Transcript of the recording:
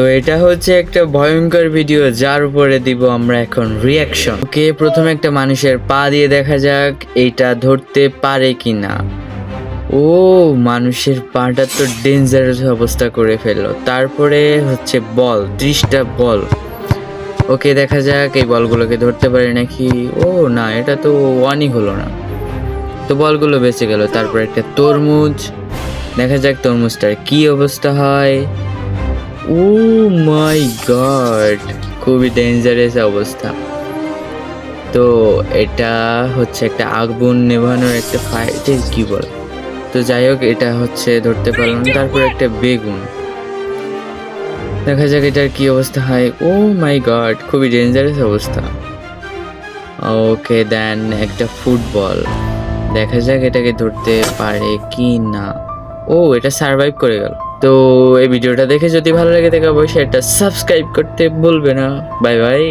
তো এটা হচ্ছে একটা ভয়ঙ্কর ভিডিও যার উপরে দিব আমরা এখন রিয়াকশন। ওকে, প্রথমে একটা মানুষের পা দিয়ে দেখা যাক এইটা ধরতে পারে কিনা। ও, মানুষের পাটা তো ডেঞ্জারাস অবস্থা করে ফেললো। তারপরে হচ্ছে বল, 30টা বল। ওকে, দেখা যাক এই বলগুলোকে ধরতে পারে নাকি। ও না, এটা তো ওয়ানই হলো না, তো বলগুলো বেঁচে গেল। তারপর একটা তরমুজ, দেখা যাক তরমুজটার কি অবস্থা হয়। ও মাই গড, খুবই ডেঞ্জারাস অবস্থা। তো এটা হচ্ছে একটা আগুন নেভানোর একটা ফায়ার, কি বল। তো যাই হোক, এটা হচ্ছে ধরতে পারলাম। তারপর একটা বেগুন, দেখা যাক এটার কি অবস্থা হয়। ও মাই গড, খুবই ডেঞ্জারাস অবস্থা। ওকে দেন একটা ফুটবল, দেখা যাক এটাকে ধরতে পারে কি না। ও, এটা সার্ভাইভ করে গেল। তো এই ভিডিওটা দেখে যদি ভালো লাগে থাকে অবশ্যই এটা সাবস্ক্রাইব করতে ভুলবে না। Bye bye.